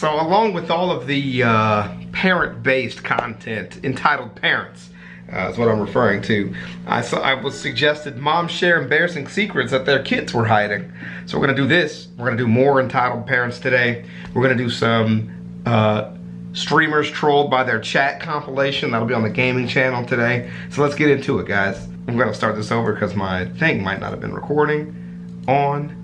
So along with all of the parent-based content, entitled Parents, is what I'm referring to, I was suggested moms share embarrassing secrets that their kids were hiding. So we're gonna do this. We're gonna do more entitled Parents today. We're gonna do some streamers trolled by their chat compilation. That'll be on the gaming channel today. So let's get into it, guys. I'm gonna start this over because my thing might not have been recording on.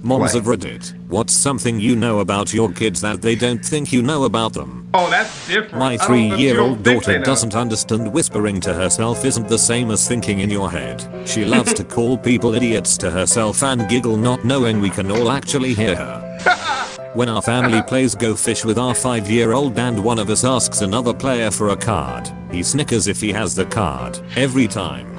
Moms of Reddit, what's something you know about your kids that they don't think you know about them? Oh, that's different. My 3-year-old daughter doesn't understand whispering to herself isn't the same as thinking in your head. She loves to call people idiots to herself and giggle not knowing we can all actually hear her. When our family plays Go Fish with our 5-year-old and one of us asks another player for a card, he snickers if he has the card, every time.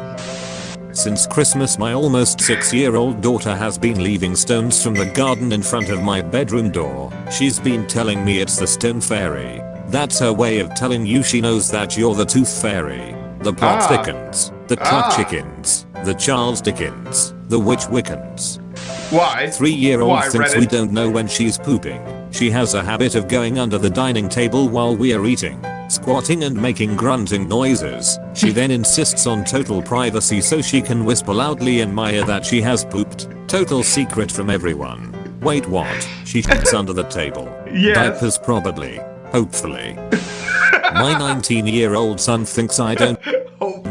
Since Christmas, my almost 6-year-old daughter has been leaving stones from the garden in front of my bedroom door. She's been telling me it's the stone fairy. That's her way of telling you she knows that you're the tooth fairy. The plot thickens. The clock chickens. The Charles Dickens. The witch wickens. Why? 3-year-old thinks we don't know when she's pooping. She has a habit of going under the dining table while we are eating, squatting and making grunting noises. She then insists on total privacy so she can whisper loudly in my ear that she has pooped. Total secret from everyone. Wait, what? She shits under the table. Yes. Diapers probably. Hopefully. My 19-year-old son thinks I don't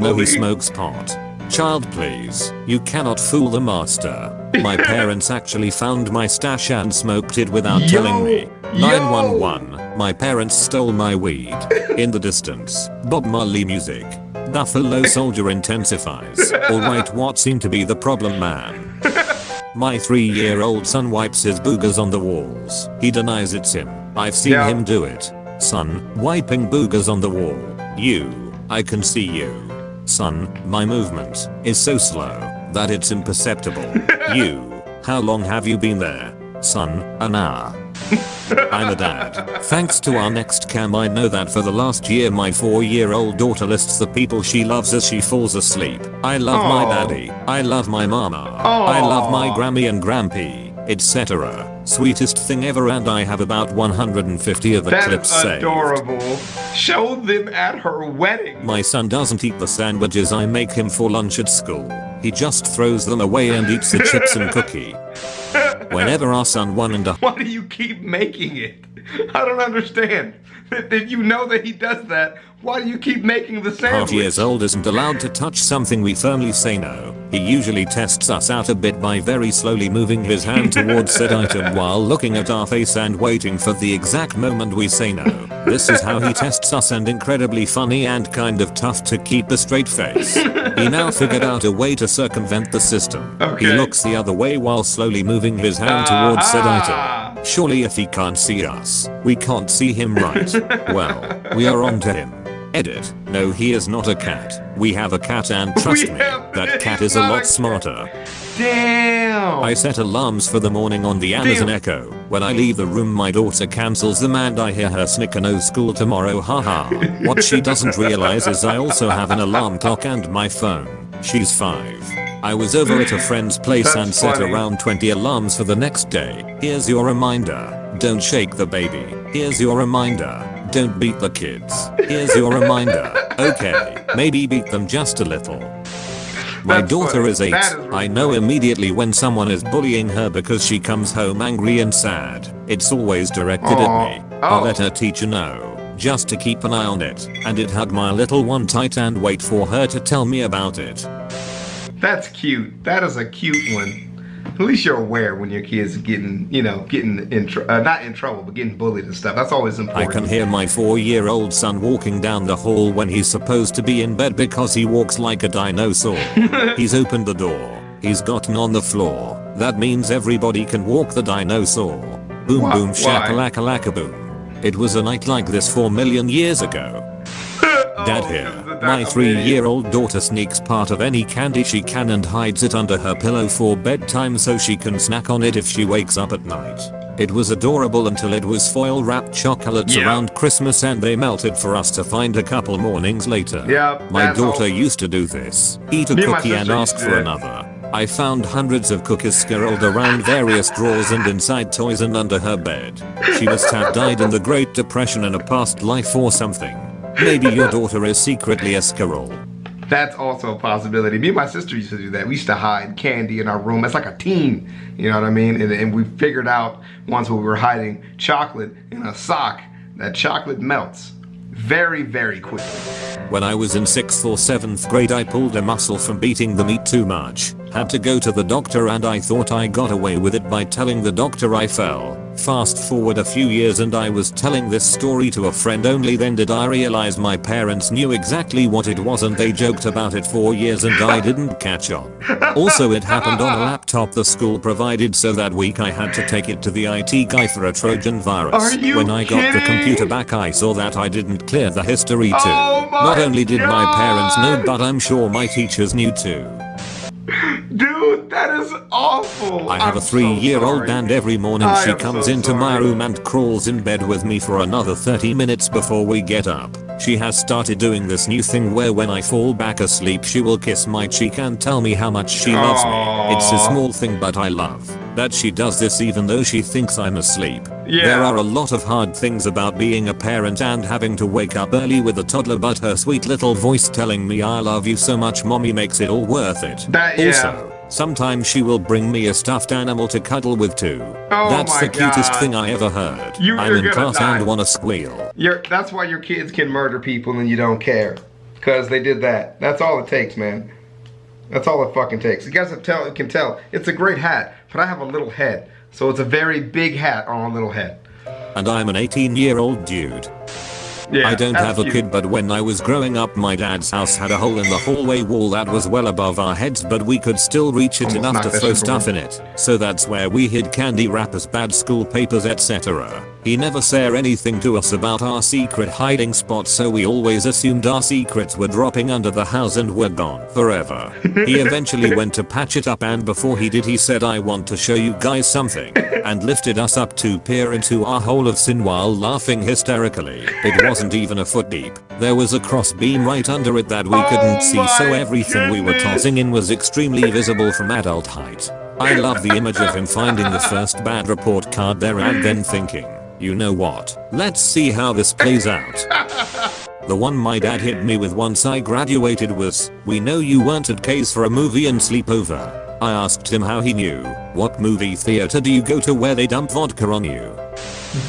know he smokes pot. Child, please. You cannot fool the master. My parents actually found my stash and smoked it without telling me. 911. My parents stole my weed. In the distance, Bob Marley music. Buffalo Soldier intensifies. Alright, what seemed to be the problem, man? My 3-year-old son wipes his boogers on the walls. He denies it's him. I've seen him do it. Son, wiping boogers on the wall. I can see you. Son, my movement is so slow that it's imperceptible. How long have you been there? Son, an hour. I'm a dad. Thanks to our next cam, I know that for the last year my 4-year-old daughter lists the people she loves as she falls asleep. I love my daddy. I love my mama. I love my Grammy and Grampy, etc. Sweetest thing ever, and I have about 150 of the clips saved. That's adorable. Show them at her wedding. My son doesn't eat the sandwiches I make him for lunch at school. He just throws them away and eats the chips and cookie. Whenever our son Why do you keep making it? I don't understand. If you know that he does that, why do you keep making the sandwich? 1.5 years old isn't allowed to touch something we firmly say no. He usually tests us out a bit by very slowly moving his hand towards said item while looking at our face and waiting for the exact moment we say no. This is how he tests us, and incredibly funny and kind of tough to keep a straight face. He now figured out a way to circumvent the system. Okay. He looks the other way while slowly moving his hand towards said item. Surely if he can't see us, we can't see him, right? Well, we are on to him. Edit. No, he is not a cat. We have a cat, and trust me, that cat is a lot smarter. Damn. I set alarms for the morning on the Amazon Echo. When I leave the room, my daughter cancels them and I hear her snicker, "No school tomorrow, haha." What she doesn't realize is I also have an alarm clock and my phone. She's 5. I was over at a friend's place and set around 20 alarms for the next day. Here's your reminder. Don't shake the baby. Here's your reminder. Don't beat the kids. Here's your reminder. Okay, maybe beat them just a little. My daughter is 8. I know immediately when someone is bullying her because she comes home angry and sad. It's always directed at me. I'll let her teacher know, just to keep an eye on it, and it hug my little one tight and wait for her to tell me about it. That's cute. That is a cute one. At least you're aware when your kid's getting, not in trouble, but getting bullied and stuff. That's always important. I can hear my 4-year-old son walking down the hall when he's supposed to be in bed because he walks like a dinosaur. He's opened the door. He's gotten on the floor. That means everybody can walk the dinosaur. Boom boom shakalaka laka boom. It was a night like this 4 million years ago. Dad here. My 3-year-old daughter sneaks part of any candy she can and hides it under her pillow for bedtime so she can snack on it if she wakes up at night. It was adorable until it was foil wrapped chocolates around Christmas and they melted for us to find a couple mornings later. My daughter used to do this. Eat a cookie and ask for another. I found hundreds of cookies scrolled around various drawers and inside toys and under her bed. She must have died in the Great Depression in a past life or something. Maybe your daughter is secretly a squirrel. That's also a possibility. Me and my sister used to do that. We used to hide candy in our room. It's like a teen, you know what I mean? And we figured out once when we were hiding chocolate in a sock that chocolate melts very, very quickly. When I was in 6th or 7th grade, I pulled a muscle from beating the meat too much. Had to go to the doctor and I thought I got away with it by telling the doctor I fell. Fast forward a few years and I was telling this story to a friend, only then did I realize my parents knew exactly what it was and they joked about it for years and I didn't catch on. Also, it happened on a laptop the school provided, so that week I had to take it to the IT guy for a Trojan virus. When I got the computer back I saw that I didn't clear the history too. Not only did my parents know, but I'm sure my teachers knew too. Dude, that is awful. I have a 3-year-old and every morning she comes into my room and crawls in bed with me for another 30 minutes before we get up. She has started doing this new thing where when I fall back asleep she will kiss my cheek and tell me how much she loves me. It's a small thing but I love that she does this even though she thinks I'm asleep. Yeah. There are a lot of hard things about being a parent and having to wake up early with a toddler, but her sweet little voice telling me I love you so much mommy makes it all worth it. Also, sometimes she will bring me a stuffed animal to cuddle with too. That's the cutest thing I ever heard. I'm in class and wanna squeal. That's why your kids can murder people and you don't care. Because they did that. That's all it takes, man. That's all it fucking takes. You guys can tell, it's a great hat, but I have a little head. So it's a very big hat on a little head. And I'm an 18-year-old dude. Yeah, I don't have a kid, but when I was growing up my dad's house had a hole in the hallway wall that was well above our heads, but we could still reach it enough to throw stuff in it. So that's where we hid candy wrappers, bad school papers, etc. He never said anything to us about our secret hiding spot, so we always assumed our secrets were dropping under the house and were gone forever. He eventually went to patch it up, and before he did he said, I want to show you guys something, and lifted us up to peer into our hole of sin while laughing hysterically. It wasn't even a foot deep. There was a cross beam right under it that we couldn't see, so everything we were tossing in was extremely visible from adult height. I love the image of him finding the first bad report card there and then thinking, you know what? Let's see how this plays out. The one my dad hit me with once I graduated was, we know you weren't at K's for a movie and sleepover. I asked him how he knew. What movie theater do you go to where they dump vodka on you?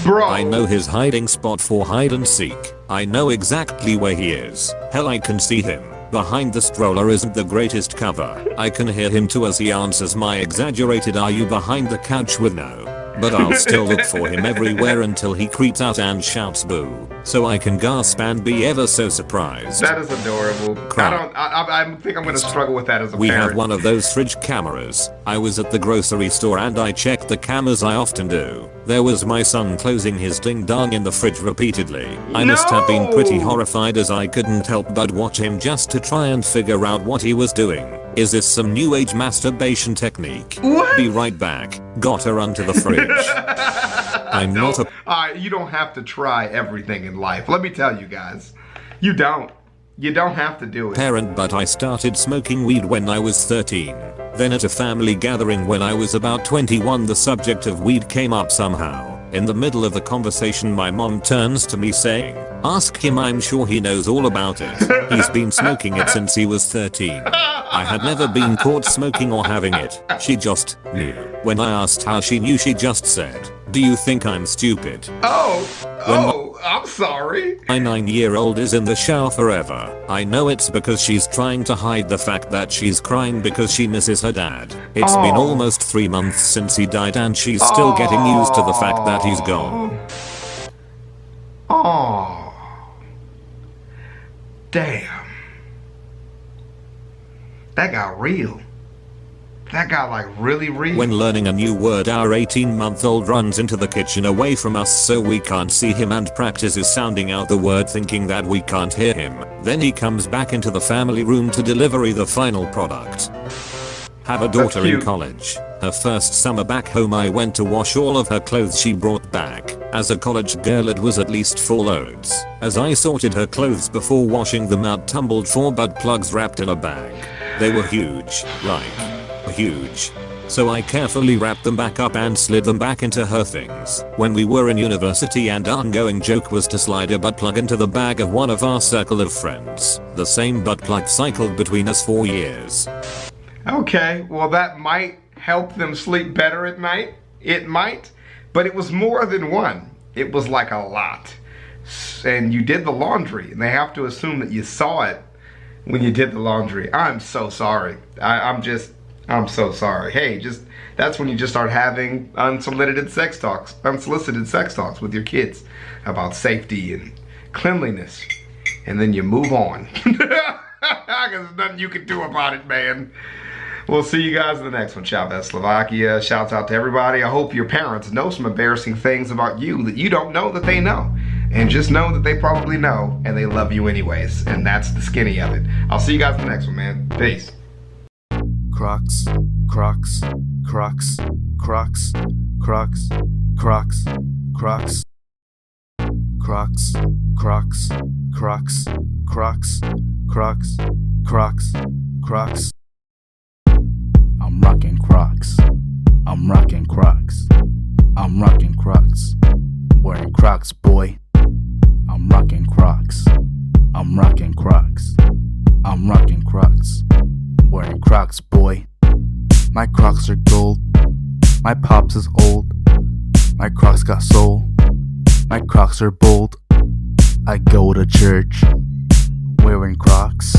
Bro. I know his hiding spot for hide and seek. I know exactly where he is. Hell, I can see him. Behind the stroller isn't the greatest cover. I can hear him too as he answers my exaggerated "Are you behind the couch?" with no. But I'll still look for him everywhere until he creeps out and shouts boo, so I can gasp and be ever so surprised. That is adorable. I think I'm gonna struggle with that as a parent. We have one of those fridge cameras. I was at the grocery store and I checked the cameras, I often do. There was my son closing his ding dong in the fridge repeatedly. I must have been pretty horrified as I couldn't help but watch him just to try and figure out what he was doing. Is this some new age masturbation technique? What? Be right back. Gotta run to the fridge. I'm not a- You don't have to try everything in life. Let me tell you guys. You don't. You don't have to do it. Parent, but I started smoking weed when I was 13. Then at a family gathering when I was about 21 the subject of weed came up somehow. In the middle of the conversation my mom turns to me saying, "Ask him, I'm sure he knows all about it. He's been smoking it since he was 13. I had never been caught smoking or having it. She just knew. When I asked how she knew, she just said, "Do you think I'm stupid?" I'm sorry. My 9-year-old is in the shower forever. I know it's because she's trying to hide the fact that she's crying because she misses her dad. It's been almost 3 months since he died and she's still getting used to the fact that he's gone. Oh. Damn. That got real. That got like really real. When learning a new word, our 18-month-old runs into the kitchen away from us so we can't see him and practices sounding out the word thinking that we can't hear him. Then he comes back into the family room to deliver the final product. Have a daughter in college. Her first summer back home I went to wash all of her clothes she brought back. As a college girl it was at least 4 loads. As I sorted her clothes before washing them out tumbled 4 butt plugs wrapped in a bag. They were huge, like huge. So I carefully wrapped them back up and slid them back into her things. When we were in university, and our ongoing joke was to slide a butt plug into the bag of one of our circle of friends. The same butt plug cycled between us for years. Okay, well that might help them sleep better at night. It might, but it was more than one. It was like a lot. And you did the laundry, and they have to assume that you saw it when you did the laundry. I'm so sorry. I'm so sorry. Hey, that's when you just start having unsolicited sex talks with your kids about safety and cleanliness. And then you move on. Because there's nothing you can do about it, man. We'll see you guys in the next one. ChavezzSlovakia. Shouts out to everybody. I hope your parents know some embarrassing things about you that you don't know that they know. And just know that they probably know, and they love you anyways. And that's the skinny of it. I'll see you guys in the next one, man. Peace. Crocs, Crocs, Crocs, Crocs, Crocs, Crocs, Crocs, Crocs, Crocs, Crocs, Crocs, Crocs, Crocs, Crocs. I'm rocking Crocs. I'm rocking Crocs. I'm rocking Crocs. Wearing Crocs, boy. I'm rocking Crocs. I'm rocking Crocs. I'm rocking Crocs. Wearing Crocs, boy. My Crocs are gold. My pops is old. My Crocs got soul. My Crocs are bold. I go to church wearing Crocs.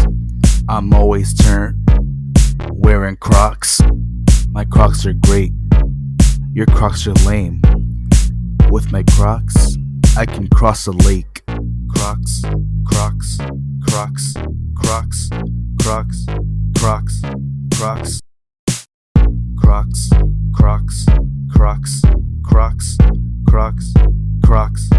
I'm always turned wearing Crocs. My Crocs are great. Your Crocs are lame. With my Crocs, I can cross a lake. Crocs, Crocs, Crocs, Crocs, Crocs, Crocs, Crocs, Crocs, Crocs, Crocs, Crocs, Crocs, Crocs.